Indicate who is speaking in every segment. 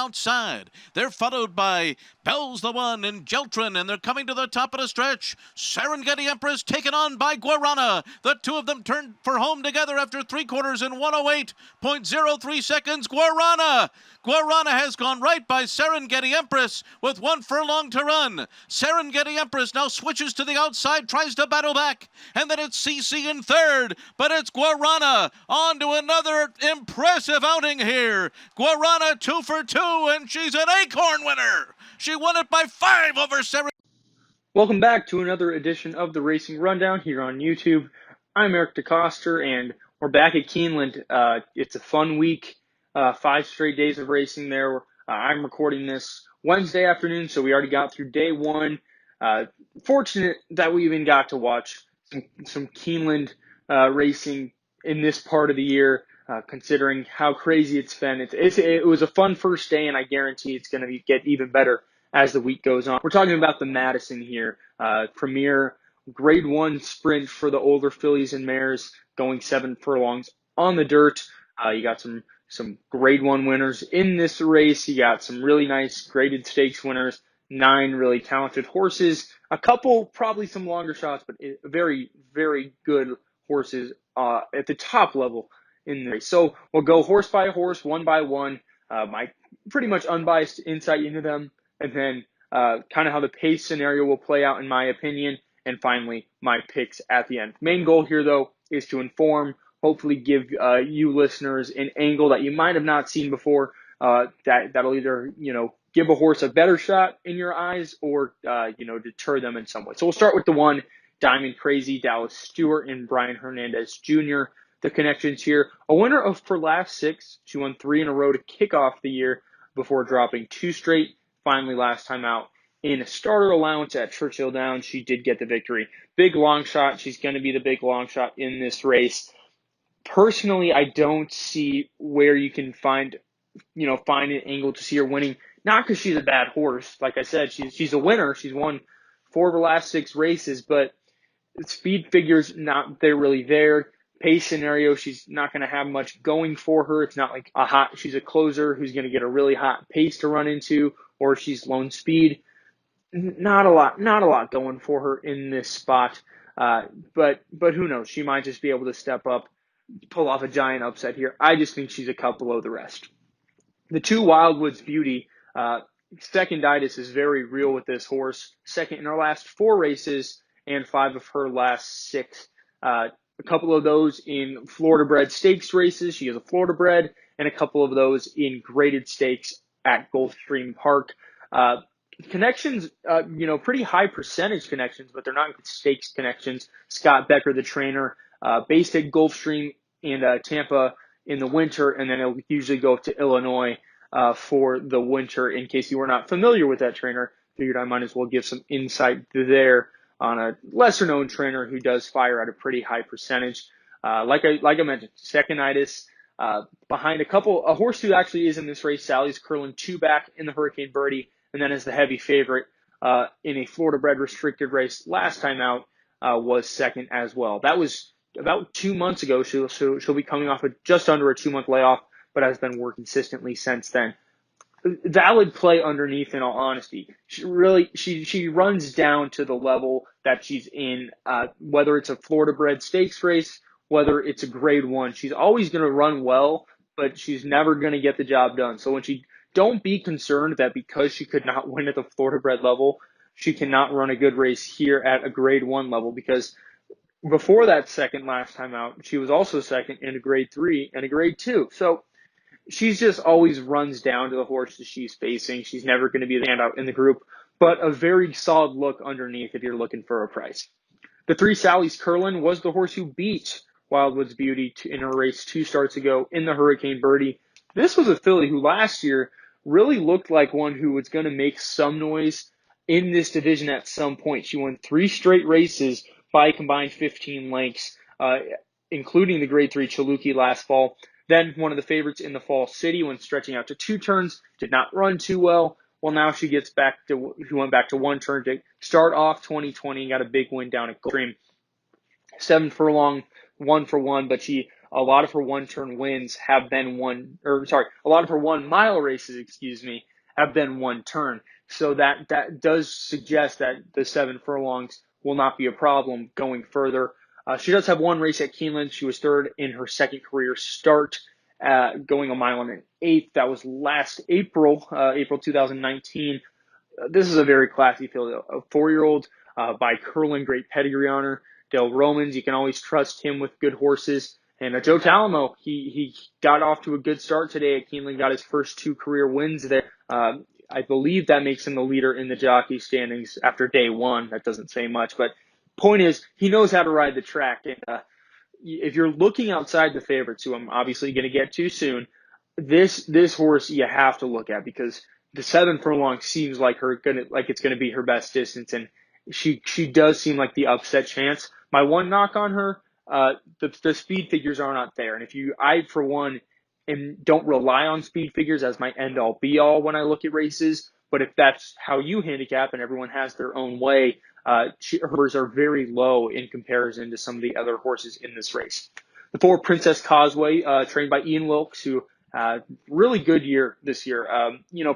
Speaker 1: outside. They're followed by Bell's the One and Jeltrin, and they're coming to the top of the stretch. Serengeti Empress taken on by Guarana. The two of them turned for home together after 3/4 in 108.03 seconds. Guarana has gone right by Serengeti Empress with 1 furlong to run. Serengeti Empress now switches to the outside, tries to battle back, and then it's CC in third, but it's Guarana on to another impressive outing here. Guarana 2 for 2, and she's an Acorn winner. She won it by 5 over Serengeti.
Speaker 2: Welcome back to another edition of the Racing Rundown here on YouTube. I'm Eric DeCoster, and we're back at Keeneland. It's a fun week, 5 straight days of racing there. I'm recording this Wednesday afternoon, so we already got through day one. Fortunate that we even got to watch some Keeneland racing in this part of the year, considering how crazy it's been. It was a fun first day, and I guarantee it's going to get even better as the week goes on. We're talking about the Madison here, premier grade 1 sprint for the older fillies and mares, going 7 furlongs on the dirt. You got some grade 1 winners in this race. You got some really nice graded stakes winners, 9 really talented horses, a couple probably some longer shots, but very, very good horses at the top level in the race. So we'll go horse by horse, one by one, my pretty much unbiased insight into them, and then kind of how the pace scenario will play out in my opinion, and finally my picks at the end. Main goal here, though, is to inform, hopefully give you listeners an angle that you might have not seen before, that'll either, give a horse a better shot in your eyes or, deter them in some way. So we'll start with the one, Diamond Crazy, Dallas Stewart and Brian Hernandez Jr. The connections here, a winner of her last 6. She won 3 in a row to kick off the year before dropping 2 straight. Finally, last time out in a starter allowance at Churchill Downs, she did get the victory. Big long shot. She's going to be the big long shot in this race. Personally, I don't see where you can find an angle to see her winning. Not because she's a bad horse. Like I said, she's a winner. She's won 4 of her last 6 races, but speed figures they're really there. Pace scenario, she's not going to have much going for her. It's not like she's a closer who's going to get a really hot pace to run into, or she's lone speed. Not a lot going for her in this spot. But who knows? She might just be able to step up, pull off a giant upset here. I just think she's a cut below the rest. The 2 Wildwood's Beauty, seconditis is very real with this horse. Second in her last 4 races and 5 of her last 6. A couple of those in Florida bred stakes races. She is a Florida bred, and a couple of those in graded stakes at Gulfstream Park. Connections, pretty high percentage connections, but they're not stakes connections. Scott Becker, the trainer, based at Gulfstream and Tampa in the winter, and then it'll usually go to Illinois for the winter. In case you were not familiar with that trainer, figured I might as well give some insight there on a lesser-known trainer who does fire at a pretty high percentage. Like I mentioned, seconditis, behind a horse who actually is in this race, Sally's Curlin, 2 back in the Hurricane Birdie, and then as the heavy favorite in a Florida-bred restricted race last time out, was second as well. That was about 2 months ago. She'll be coming off just under a 2-month layoff, but has been working consistently since then. Valid play underneath, in all honesty. She runs down to the level that she's in, whether it's a Florida bred stakes race, whether it's a grade 1. She's always going to run well, but she's never going to get the job done. So don't be concerned that because she could not win at the Florida bred level, she cannot run a good race here at a grade 1 level, because before that second last time out, she was also second in a grade 3 and a grade 2. So she's just always runs down to the horse that she's facing. She's never going to be the standout in the group, but a very solid look underneath if you're looking for a price. The 3 Sally's Curlin was the horse who beat Wildwood's Beauty in her race 2 starts ago in the Hurricane Birdie. This was a filly who last year really looked like one who was going to make some noise in this division at some point. She won 3 straight races by a combined 15 lengths, including the grade 3 Chaluki last fall. Then one of the favorites in the Fall City when stretching out to 2 turns, did not run too well. Well, now she went back to 1 turn to start off 2020 and got a big win down at Gulfstream. 7 furlong, 1 for 1, but she a lot of her one-turn wins have been a lot of her 1 mile races, have been one turn. So that does suggest that the 7 furlongs will not be a problem going further. She does have one race at Keeneland. She was third in her second career start, going 1 mile and an eighth. That was last April, April 2019. This is a very classy field. A 4-year-old by Curlin, great pedigree on her. Dale Romans, you can always trust him with good horses. And Joe Talamo, he got off to a good start today at Keeneland, got his first 2 career wins there. I believe that makes him the leader in the jockey standings after day 1. That doesn't say much, but point is, he knows how to ride the track. And if you're looking outside the favorites, who I'm obviously going to get to soon, this horse you have to look at, because the 7 furlong seems like it's gonna be her best distance, and she does seem like the upset chance. My one knock on her, the speed figures are not there, and I for one don't rely on speed figures as my end all be all when I look at races. But if that's how you handicap, and everyone has their own way, hers are very low in comparison to some of the other horses in this race. The 4 Princess Causeway, trained by Ian Wilkes, who really good year this year.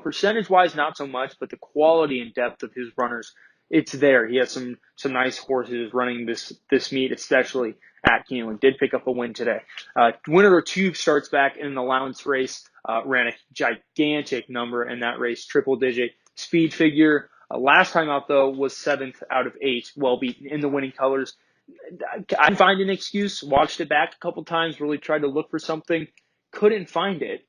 Speaker 2: Percentage wise, not so much, but the quality and depth of his runners, it's there. He has some nice horses running this meet, especially at Keeneland. Did pick up a win today. Winner of 2 starts back in an allowance race, ran a gigantic number in that race, triple digit speed figure. Last time out though was 7th out of 8, well beaten in the winning colors. I didn't find an excuse. Watched it back a couple times. Really tried to look for something. Couldn't find it.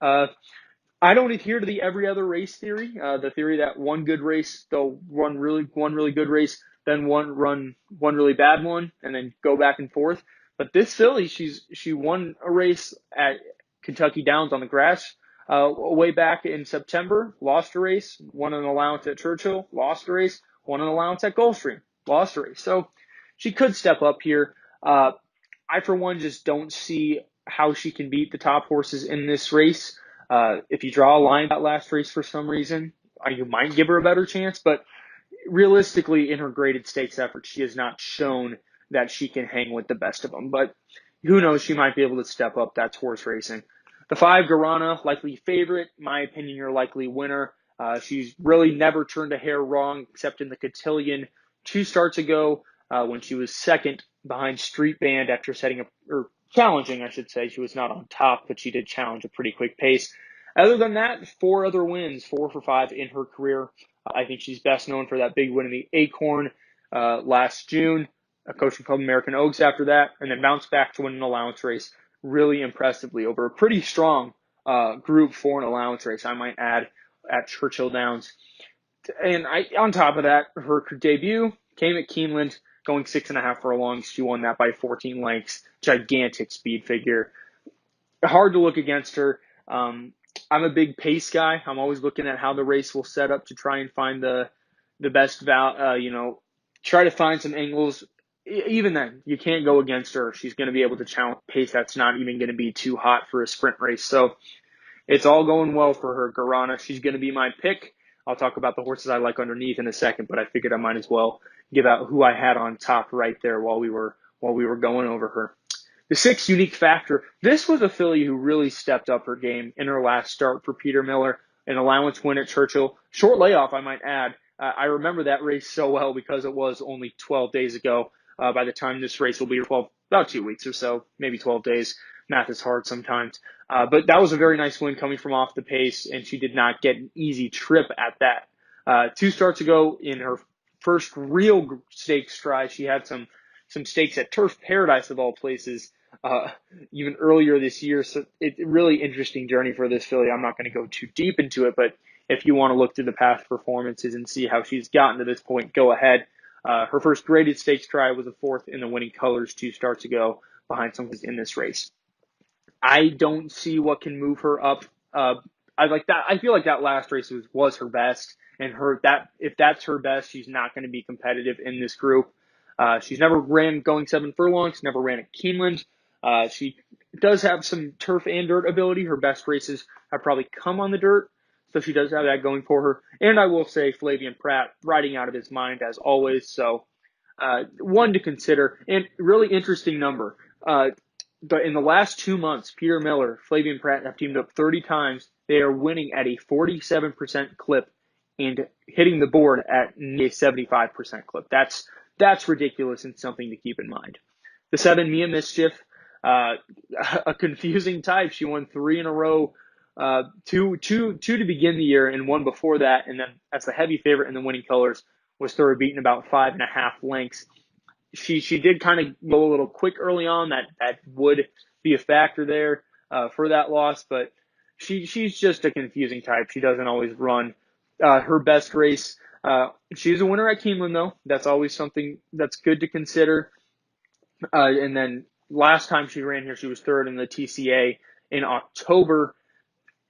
Speaker 2: I don't adhere to the every other race theory. The theory that one good race, they'll run one really good race, then run one really bad one, and then go back and forth. But this filly, she won a race at Kentucky Downs on the grass way back in September. Lost a race. Won an allowance at Churchill. Lost a race. Won an allowance at Gulfstream. Lost a race. So she could step up here. I, for one, just don't see how she can beat the top horses in this race. If you draw a line that last race for some reason, you might give her a better chance. But realistically, in her graded stakes effort, she has not shown that she can hang with the best of them. But who knows? She might be able to step up. That's horse racing. The 5 Guarana, likely favorite. My opinion, your likely winner. She's really never turned a hair wrong, except in the cotillion 2 starts ago, when she was second behind Street Band after challenging, I should say. She was not on top, but she did challenge a pretty quick pace. Other than that, 4 other wins, 4 for 5 in her career. I think she's best known for that big win in the Acorn last June, a coaching club American Oaks after that, and then bounced back to win an allowance race really impressively over a pretty strong group for an allowance race, I might add, at Churchill Downs. And on top of that, her debut came at Keeneland, going 6.5 furlongs. She won that by 14 lengths. Gigantic speed figure. Hard to look against her. I'm a big pace guy. I'm always looking at how the race will set up to try and find the best try to find some angles. Even then, you can't go against her. She's going to be able to challenge pace that's not even going to be too hot for a sprint race. So it's all going well for her. Guarana, she's going to be my pick. I'll talk about the horses I like underneath in a second, but I figured I might as well give out who I had on top right there while we were going over her. The 6 Unique Factor. This was a filly who really stepped up her game in her last start for Peter Miller, an allowance win at Churchill. Short layoff, I might add. I remember that race so well because it was only 12 days ago. By the time this race will be about 2 weeks or so, maybe 12 days. Math is hard sometimes. But that was a very nice win coming from off the pace, and she did not get an easy trip at that. 2 starts ago, in her first real stakes try, she had some stakes at Turf Paradise of all places, even earlier this year. So it's a really interesting journey for this filly. I'm not going to go too deep into it, but if you want to look through the past performances and see how she's gotten to this point, go ahead. Her first graded stakes try was a 4th in the winning colors 2 starts ago behind someone in this race. I don't see what can move her up. I feel like that last race was her best, and if that's her best, she's not going to be competitive in this group. She's never ran going 7 furlongs, never ran at Keeneland. She does have some turf and dirt ability. Her best races have probably come on the dirt, so she does have that going for her. And I will say Flavian Pratt riding out of his mind as always, so one to consider. And really interesting number. in the last 2 months, Peter Miller, Flavian Pratt have teamed up 30 times. They are winning at a 47% clip and hitting the board at a 75% clip. That's ridiculous and something to keep in mind. The 7, Mia Mischief, a confusing type. She won 3 in a row, two to begin the year and one before that, and then as the heavy favorite in the winning colors was third, beaten about 5.5 lengths. She did kind of go a little quick early on. That would be a factor there for that loss, but she's just a confusing type. She doesn't always run her best race. She's a winner at Keeneland, though. That's always something that's good to consider. And then last time she ran here, she was third in the TCA in October.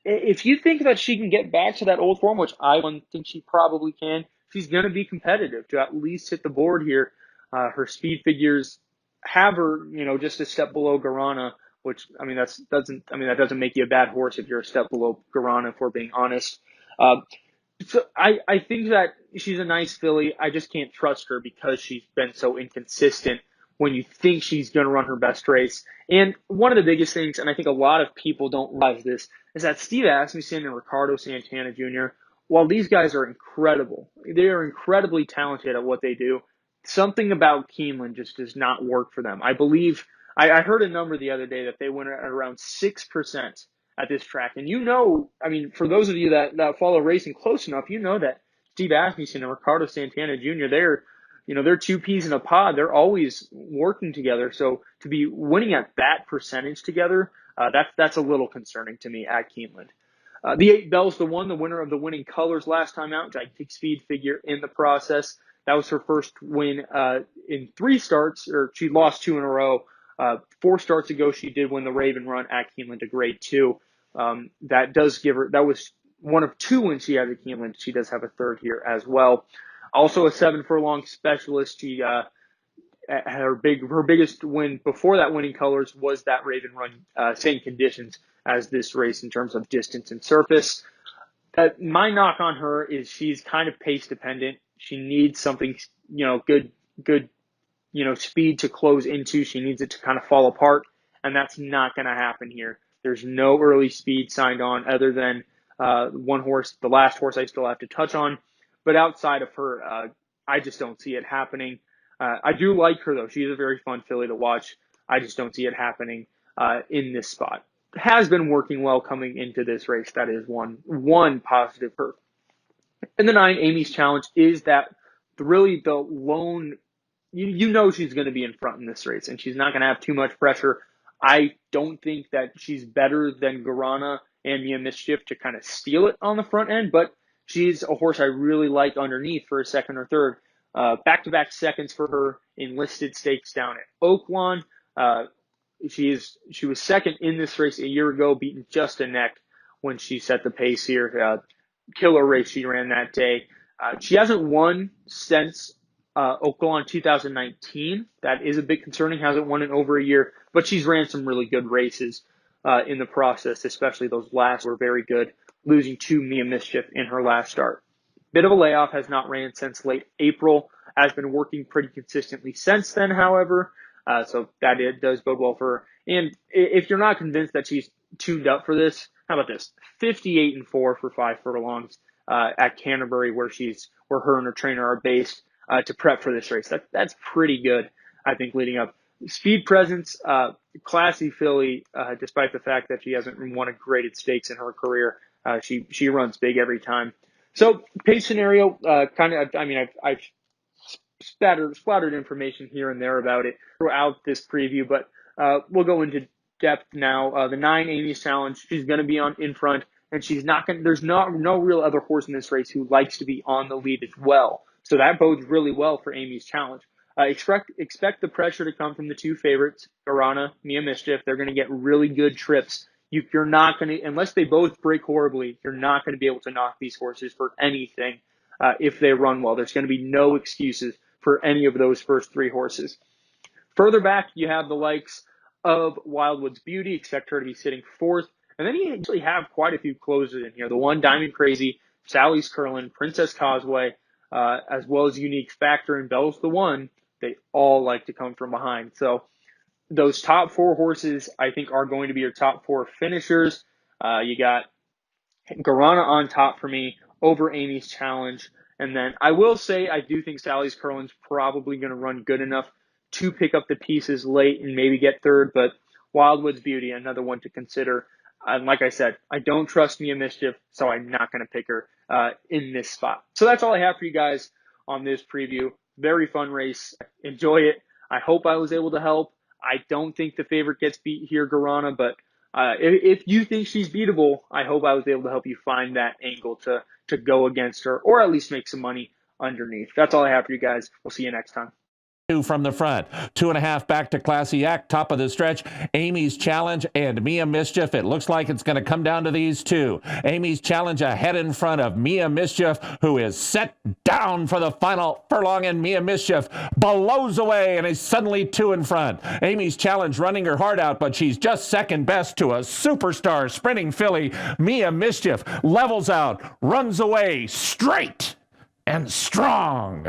Speaker 2: If you think that she can get back to that old form, which I think she probably can, she's going to be competitive to at least hit the board here. Her speed figures have her, just a step below Guarana, which that doesn't make you a bad horse if you're a step below Guarana, if we're being honest. So I think that she's a nice filly. I just can't trust her because she's been so inconsistent when you think she's going to run her best race. And one of the biggest things, and I think a lot of people don't realize this, is that Steve Asmussen and Ricardo Santana Jr., while these guys are incredible, they are incredibly talented at what they do, something about Keeneland just does not work for them. I believe, I heard a number the other day that they went at around 6% at this track. And for those of you that follow racing close enough, that Steve Asmussen and Ricardo Santana Jr., they're two peas in a pod. They're always working together. So to be winning at that percentage together, that's a little concerning to me at Keeneland. The 8, Bells the One, the winner of the winning colors last time out, gigantic speed figure in the process. That was her first win in 3 starts, or she lost 2 in a row. 4 starts ago, she did win the Raven Run at Keeneland to grade 2. That does give her, that was one of 2 wins she had at Keeneland. She does have a third here as well. Also a 7 furlong specialist. She her biggest win before that winning colors was that Raven Run, same conditions as this race in terms of distance and surface. My knock on her is she's kind of pace dependent. She needs something, good, speed to close into. She needs it to kind of fall apart, and that's not going to happen here. There's no early speed signed on other than one horse, the last horse I still have to touch on. But outside of her, I just don't see it happening. I do like her, though. She's a very fun filly to watch. I just don't see it happening in this spot. Has been working well coming into this race. That is one positive for her. And the 9, Amy's Challenge, is that really the lone, she's going to be in front in this race, and she's not going to have too much pressure. I don't think that she's better than Guarana and Mia Mischief to kind of steal it on the front end, but she's a horse I really like underneath for a second or third. Back-to-back seconds for her in listed stakes down at Oaklawn. She was second in this race a year ago, beating just a neck when she set the pace here. Killer race she ran that day. She hasn't won since Oaklawn 2019. That is a bit concerning. Hasn't won in over a year, but she's ran some really good races in the process, especially those last were very good, losing to Mia Mischief in her last start. Bit of a layoff, has not ran since late April, has been working pretty consistently since then, however, so that it does bode well for her. And if you're not convinced that she's tuned up for this, how about this? 58-4 for 5 furlongs at Canterbury, where her and her trainer are based to prep for this race. That's pretty good, I think, leading up. Speed presence, classy filly, despite the fact that she hasn't won a graded stakes in her career. She runs big every time. So pace scenario, I've splattered information here and there about it throughout this preview, but we'll go into depth now. The 9, Amy's Challenge, she's going to be in front, and there's no real other horse in this race who likes to be on the lead as well. So that bodes really well for Amy's Challenge. Expect the pressure to come from the 2 favorites, Guarana, Mia Mischief. They're going to get really good trips. You're not going to, unless they both break horribly, you're not going to be able to knock these horses for anything if they run well. There's going to be no excuses for any of those first 3 horses. Further back, you have the likes of Wildwood's Beauty. Expect her to be sitting 4th. And then you actually have quite a few closers in here. The 1, Diamond Crazy, Sally's Curlin, Princess Causeway, as well as Unique Factor and Bells the One. They all like to come from behind. So those top 4 horses, I think, are going to be your top 4 finishers. You got Guarana on top for me over Amy's Challenge. And then I will say I do think Sally's Curlin's probably going to run good enough to pick up the pieces late and maybe get third. But Wildwood's Beauty, another one to consider. And like I said, I don't trust Mia Mischief, so I'm not going to pick her in this spot. So that's all I have for you guys on this preview. Very fun race. Enjoy it. I hope I was able to help. I don't think the favorite gets beat here, Guarana, but if you think she's beatable, I hope I was able to help you find that angle to go against her or at least make some money underneath. That's all I have for you guys. We'll see you next time.
Speaker 3: Two from the front, 2.5 back to Classy Act, top of the stretch, Amy's Challenge and Mia Mischief. It looks like it's going to come down to these two. Amy's Challenge ahead in front of Mia Mischief, who is set down for the final furlong, and Mia Mischief blows away and is suddenly 2 in front. Amy's Challenge running her heart out, but she's just second best to a superstar sprinting filly. Mia Mischief levels out, runs away straight and strong.